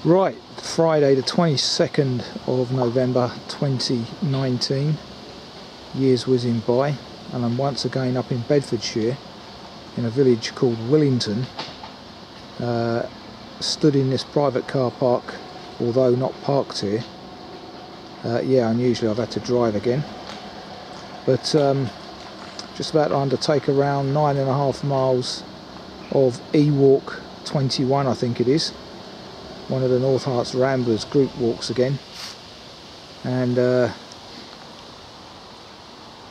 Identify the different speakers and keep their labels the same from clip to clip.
Speaker 1: Right, Friday the 22nd of November 2019, years whizzing by, and I'm once again up in Bedfordshire in a village called Willington, stood in this private car park, although not parked here. Yeah, unusually I've had to drive again, but just about to undertake around 9.5 miles of E-Walk 21, I think it is. One of the North Herts Ramblers group walks again, and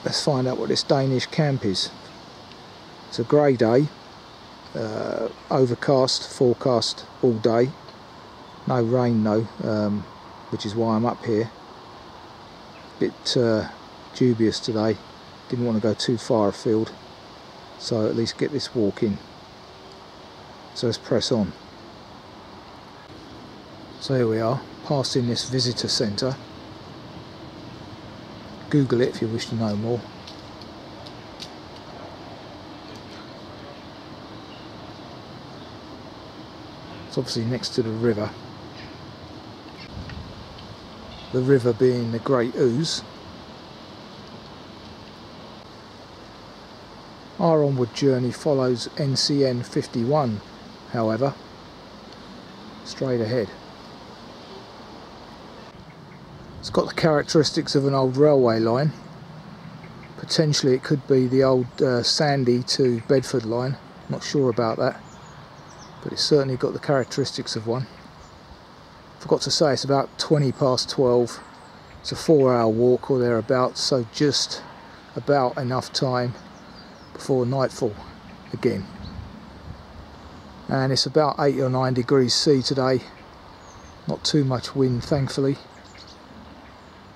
Speaker 1: let's find out what this Danish camp is. It's a grey day, overcast, forecast all day, no rain though, which is why I'm up here. Bit dubious today, didn't want to go too far afield, so at least get this walk in. So let's press on. So here we are, passing this visitor centre. Google it if you wish to know more. It's obviously next to the river. The river being the Great Ouse. Our onward journey follows NCN 51, however, straight ahead. It's got the characteristics of an old railway line. Potentially it could be the old Sandy to Bedford line, not sure about that, but it's certainly got the characteristics of one. Forgot to say it's about 20 past 12. It's a 4-hour walk or thereabouts, so just about enough time before nightfall again. And it's about 8 or 9 degrees C today, not too much wind thankfully.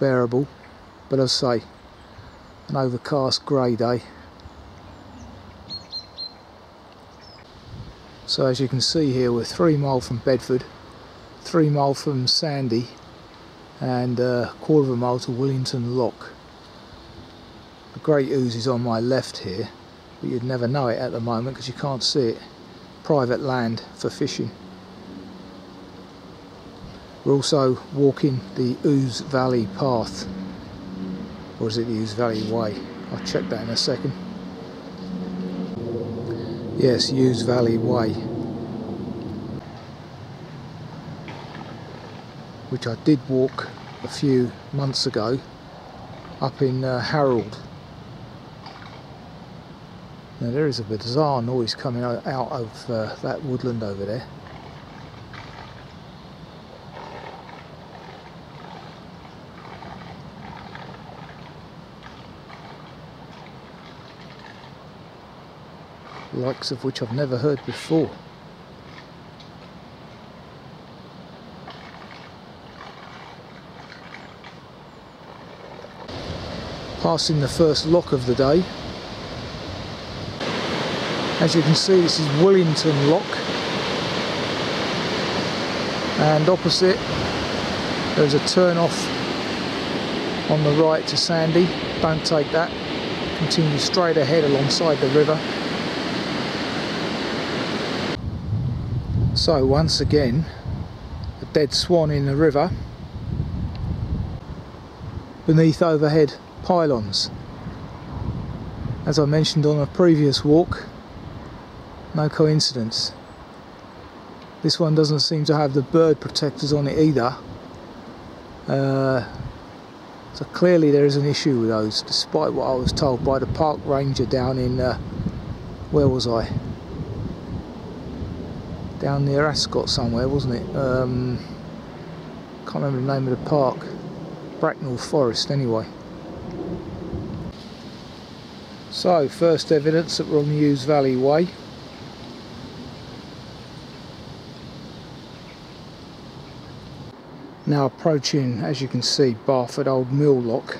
Speaker 1: Bearable, but as I say, an overcast grey day. So as you can see here, we're 3 miles from Bedford, 3 miles from Sandy, and a quarter of a mile to Willington Lock. The Great Ouse is on my left here, but you'd never know it at the moment because you can't see it. Private land for fishing. We're also walking the Ouse Valley Path, or is it the Ouse Valley Way? I'll check that in a second. Yes, Ouse Valley Way, which I did walk a few months ago up in Harold. Now there is a bizarre noise coming out of that woodland over there. Likes of which I've never heard before. Passing the first lock of the day. As you can see, this is Willington Lock, and opposite there's a turn off on the right to Sandy. Don't take that, continue straight ahead alongside the river. So once again, a dead swan in the river beneath overhead pylons. As I mentioned on a previous walk, no coincidence. This one doesn't seem to have the bird protectors on it either. So clearly there is an issue with those, despite what I was told by the park ranger down in, where was I? Down near Ascot somewhere, wasn't it? Can't remember the name of the park. Bracknell Forest anyway. So first evidence that we're on the Ouse Valley Way. Now approaching, as you can see, Barford Old Mill Lock.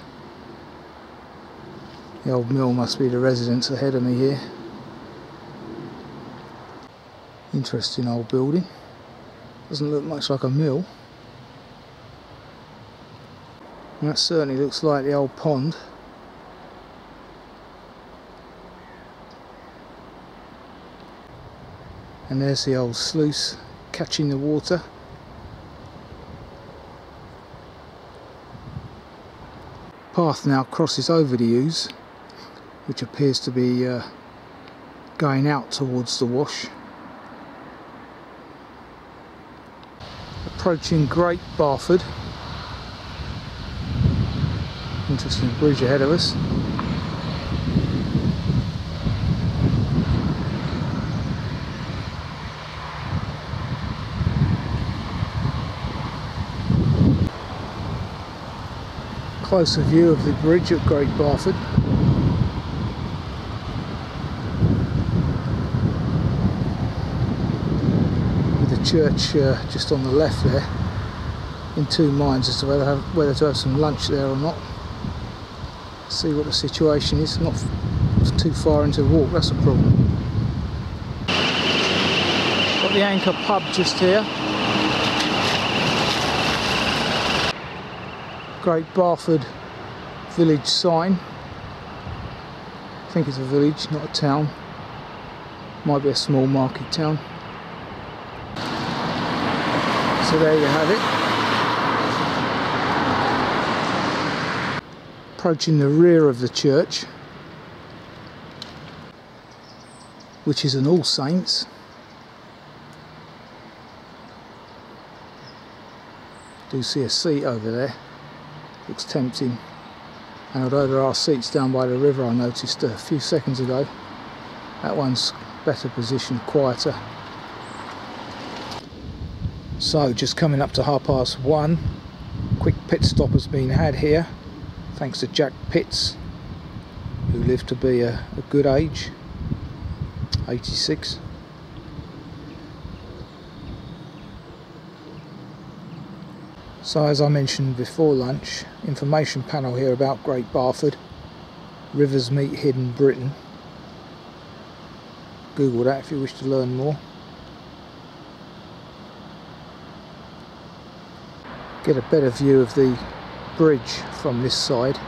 Speaker 1: The old mill must be the residence ahead of me here. Interesting old building. Doesn't look much like a mill. And that certainly looks like the old pond. And there's the old sluice catching the water. path now crosses over the Ouse, which appears to be going out towards the Wash. Approaching Great Barford. Interesting bridge ahead of us. Closer view of the bridge at Great Barford. With the church just on the left there, in two minds as to whether to have some lunch there or not. See what the situation is. Not too far into the walk, that's a problem. Got the Anchor pub just here. Great Barford village sign. I think it's a village, not a town. Might be a small market town. So there you have it. Approaching the rear of the church, which is an All Saints. Do see a seat over there. Looks tempting. And although there are seats down by the river, I noticed a few seconds ago, that one's better positioned, quieter. So just coming up to 1:30. Quick pit stop has been had here, thanks to Jack Pitts, who lived to be a good age, 86. So as I mentioned before lunch, information panel here about Great Barford. Rivers meet hidden Britain. Google that if you wish to learn more. Get a better view of the bridge from this side.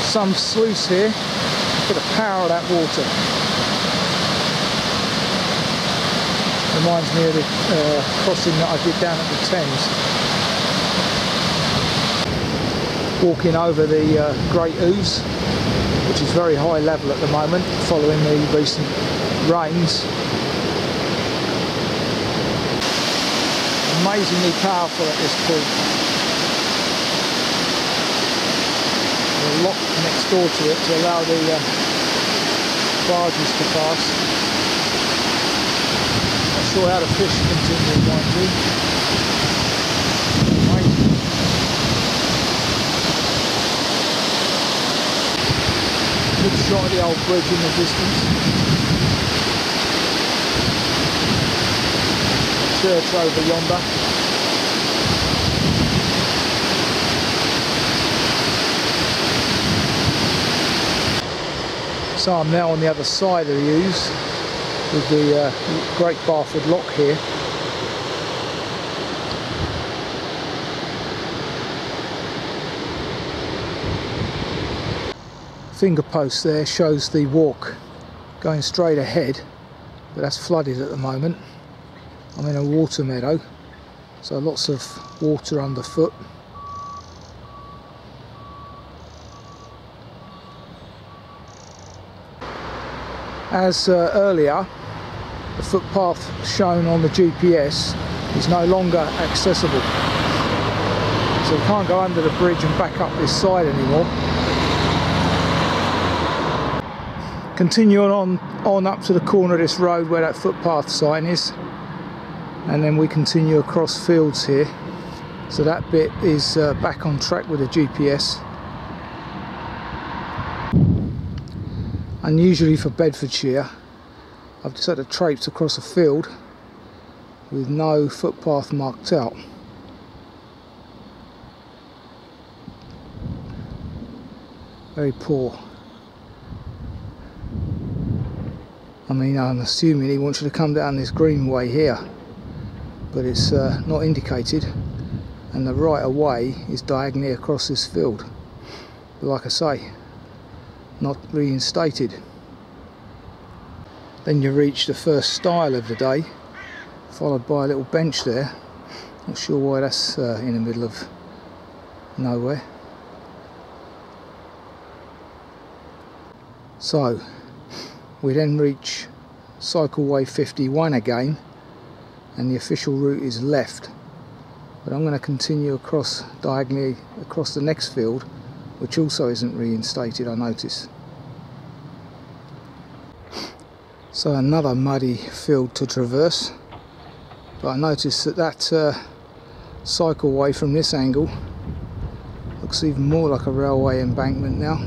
Speaker 1: Some sluice here, bit of power of that water. Reminds me of the crossing that I did down at the Thames. Walking over the Great Ouse, which is very high level at the moment, following the recent rains. Amazingly powerful at this point. Lock next door to it to allow the barges to pass. Not sure how the fish continue, mind you. Amazing. Good shot of the old bridge in the distance. Church over yonder. So I'm now on the other side of the Ouse with the Great Barford Lock here. Finger post there shows the walk going straight ahead, but that's flooded at the moment. I'm in a water meadow, so lots of water underfoot. As earlier, the footpath shown on the GPS is no longer accessible, so we can't go under the bridge and back up this side anymore. Continuing on up to the corner of this road where that footpath sign is, and then we continue across fields here, so that bit is back on track with the GPS. Unusually for Bedfordshire, I've just had to traipse across a field with no footpath marked out. Very poor. I mean, I'm assuming he wants you to come down this greenway here, but it's not indicated, and the right of way is diagonally across this field. But like I say, not reinstated. Then you reach the first stile of the day, followed by a little bench there. Not sure why that's in the middle of nowhere. So we then reach cycleway 51 again, and the official route is left, but I'm going to continue across diagonally across the next field, which also isn't reinstated, I notice. So another muddy field to traverse, but I notice that cycleway from this angle looks even more like a railway embankment now.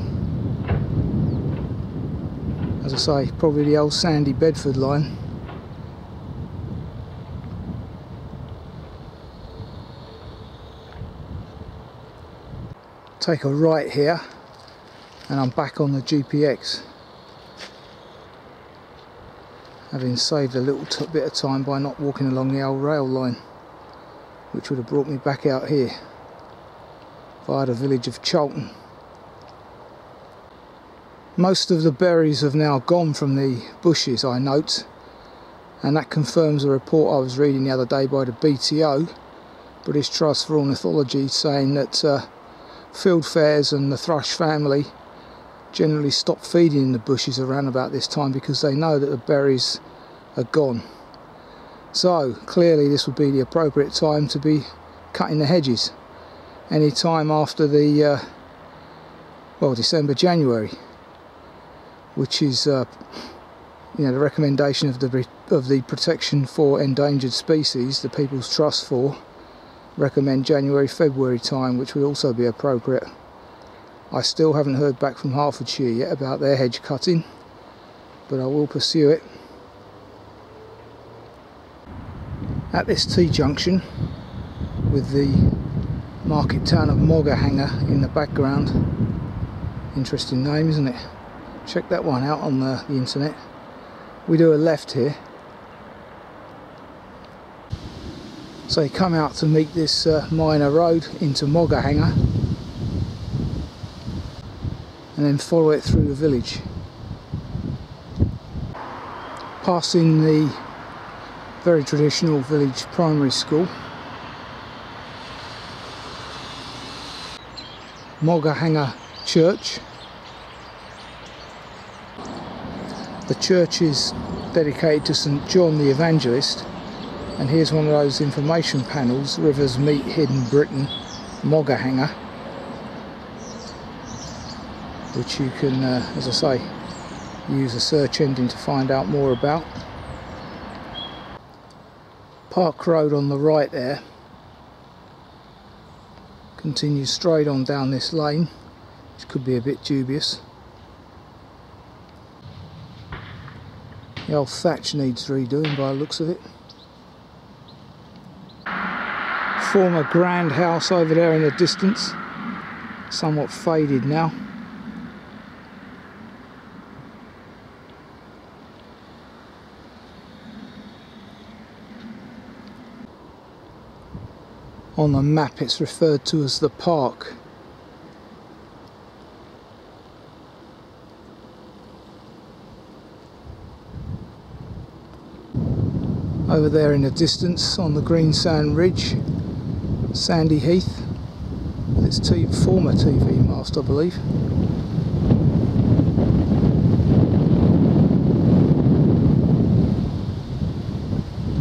Speaker 1: As I say, probably the old sandy Bedford line. Take a right here and I'm back on the GPX, having saved a little bit of time by not walking along the old rail line, which would have brought me back out here via the village of Charlton. Most of the berries have now gone from the bushes, I note, and that confirms a report I was reading the other day by the BTO, British Trust for Ornithology, saying that fieldfares and the thrush family generally stop feeding in the bushes around about this time because they know that the berries are gone. So clearly this would be the appropriate time to be cutting the hedges, any time after the December, January, which is the recommendation of the Protection for Endangered Species, the People's Trust for, recommend January, February time, which would also be appropriate. I still haven't heard back from Hertfordshire yet about their hedge cutting, but I will pursue it. At this T-junction, with the market town of Moggahanger in the background, interesting name, isn't it? Check that one out on the internet. We do a left here, so you come out to meet this minor road into Moggahanger and then follow it through the village, passing the very traditional village primary school, Moggahanger Church. The church is dedicated to St John the Evangelist, and here's one of those information panels: Rivers Meet Hidden Britain, Moggahanger, which you can, as I say, use a search engine to find out more about. Park Road on the right there continues straight on down this lane, which could be a bit dubious. The old thatch needs redoing by the looks of it. Former grand house over there in the distance, somewhat faded now. On the map it's referred to as the park. Over there in the distance on the Greensand Ridge, Sandy Heath, with its former TV mast, I believe.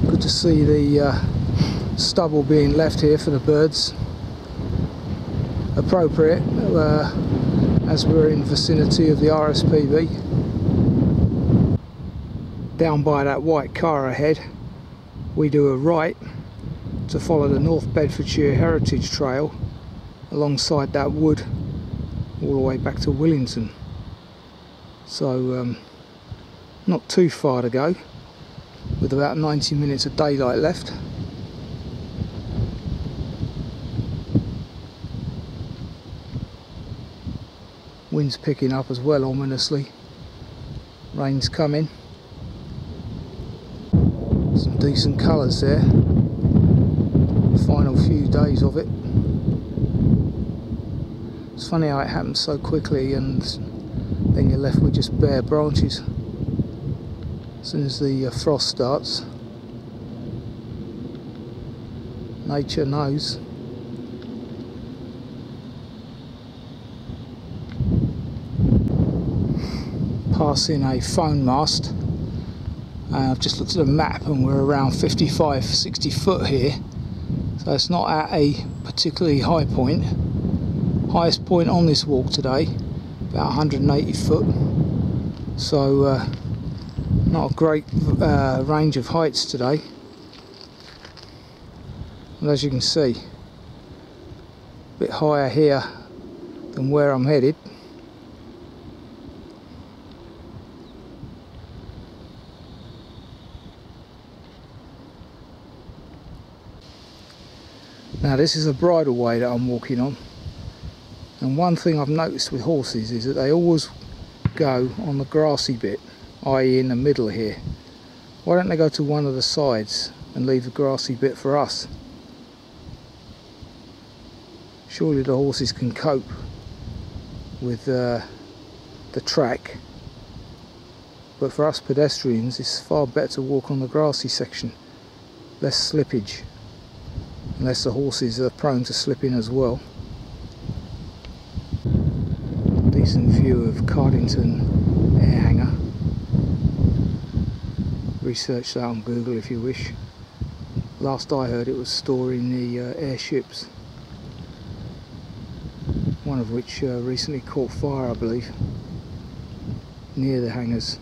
Speaker 1: Good to see the stubble being left here for the birds. Appropriate as we're in vicinity of the RSPB. Down by that white car ahead, we do a right to follow the North Bedfordshire Heritage Trail alongside that wood all the way back to Willington. So not too far to go, with about 90 minutes of daylight left. Wind's picking up as well, ominously. Rain's coming. Some decent colours there. The final few days of it. It's funny how it happens so quickly and then you're left with just bare branches. As soon as the frost starts, nature knows. Passing a phone mast. I've just looked at a map and we're around 55-60 foot here, so it's not at a particularly high point. Highest point on this walk today, about 180 foot, so not a great range of heights today. And as you can see, a bit higher here than where I'm headed. Now this is a bridleway that I'm walking on, and one thing I've noticed with horses is that they always go on the grassy bit, i.e. in the middle here. Why don't they go to one of the sides and leave the grassy bit for us? Surely the horses can cope with the track, but for us pedestrians it's far better to walk on the grassy section. Less slippage, unless the horses are prone to slipping as well. Decent view of Cardington air hangar. Research that on Google if you wish. Last I heard it was storing the airships, one of which recently caught fire, I believe, near the hangars.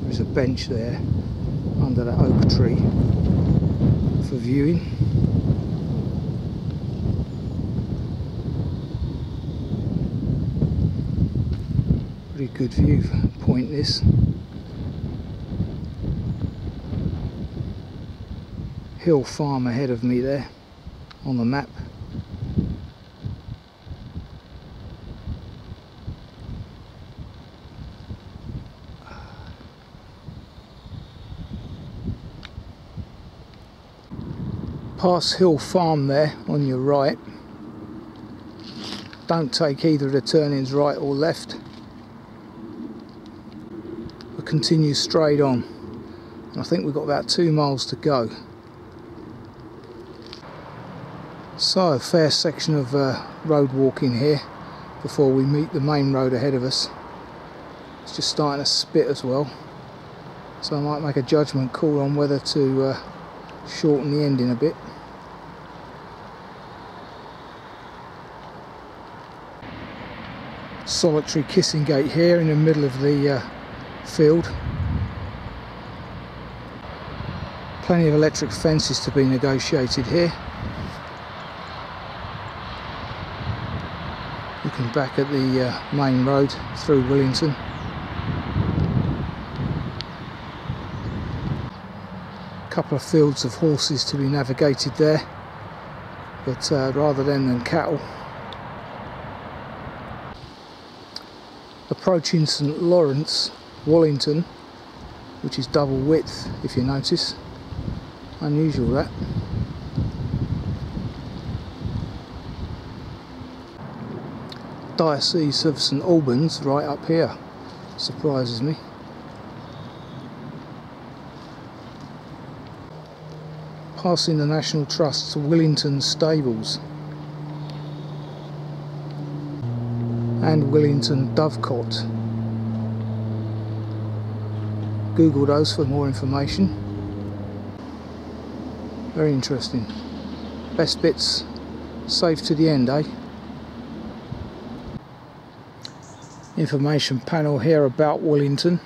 Speaker 1: There's a bench there under that oak tree for viewing. Pretty good view point this. Hill Farm ahead of me there on the map. Past Hill Farm there on your right. Don't take either of the turnings right or left, but continue straight on. I think we've got about 2 miles to go. So, a fair section of road walking here before we meet the main road ahead of us. It's just starting to spit as well, so I might make a judgment call on whether to shorten the ending a bit. Solitary kissing gate here in the middle of the field. Plenty of electric fences to be negotiated here. Looking back at the main road through Willington. A couple of fields of horses to be navigated there, but rather than cattle. Approaching St Lawrence, Wallington, which is double width if you notice. Unusual that. Diocese of St Albans right up here, surprises me. Passing the National Trust's Willington Stables and Willington Dovecot. Google those for more information. Very interesting. Best bits saved to the end, eh? Information panel here about Willington.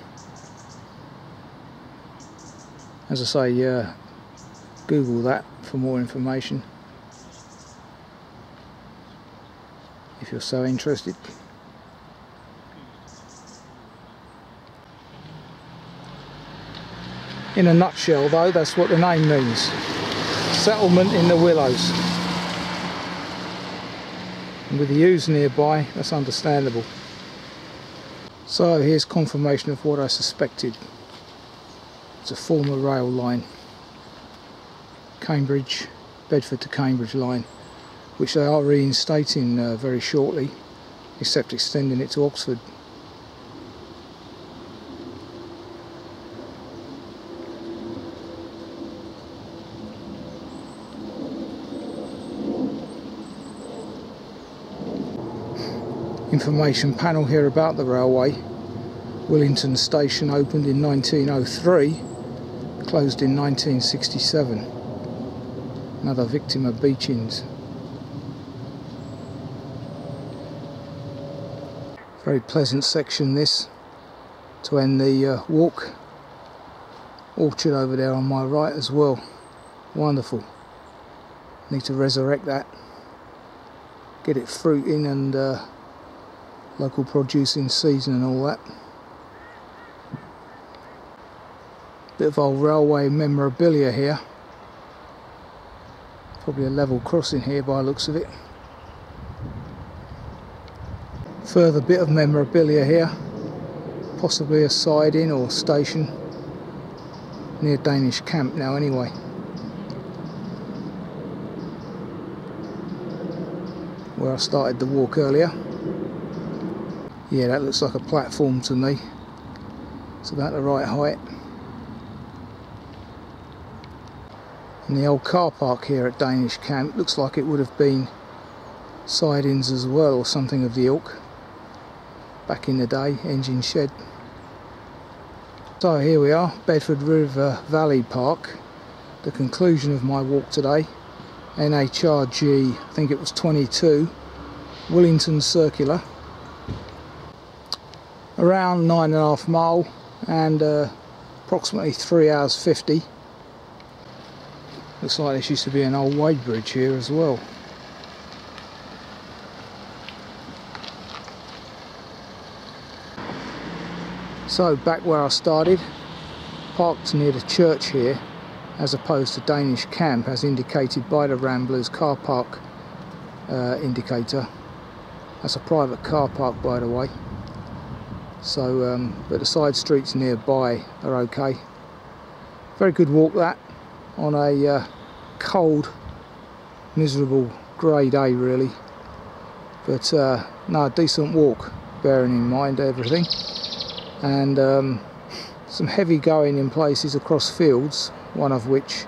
Speaker 1: As I say, Google that for more information if you're so interested. In a nutshell though, that's what the name means. Settlement in the Willows. And with the Ouse nearby, that's understandable. So here's confirmation of what I suspected. It's a former rail line. Cambridge, Bedford to Cambridge line. which they are reinstating very shortly, except extending it to Oxford. Information panel here about the railway. Willington Station opened in 1903, closed in 1967. Another victim of Beechings. Very pleasant section this to end the walk. Orchard over there on my right as well. Wonderful. Need to resurrect that. Get it fruiting and local produce in season and all that. Bit of old railway memorabilia here. Probably a level crossing here by the looks of it. Further bit of memorabilia here. Possibly a siding or station. Near Danish Camp now anyway. Where I started the walk earlier. Yeah, that looks like a platform to me. It's about the right height. And the old car park here at Danish Camp looks like it would have been sidings as well, or something of the ilk. Back in the day, engine shed. So here we are, Bedford River Valley Park. The conclusion of my walk today. NHRG, I think it was 22. Willington Circular. Around 9.5 miles and approximately 3 hours 50. Looks like this used to be an old weighbridge here as well. So back where I started, parked near the church here as opposed to Danish Camp as indicated by the Ramblers car park indicator. That's a private car park by the way. So, but the side streets nearby are okay. Very good walk that on a cold, miserable grey day really. But no, decent walk, bearing in mind everything. And some heavy going in places across fields, one of which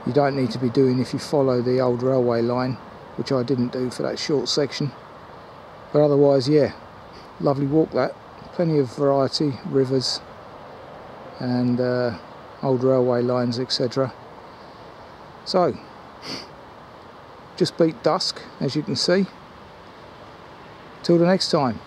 Speaker 1: you don't need to be doing if you follow the old railway line, which I didn't do for that short section. But otherwise, yeah, lovely walk that. Plenty of variety, rivers and old railway lines, etc. So, just beat dusk, as you can see. Till the next time.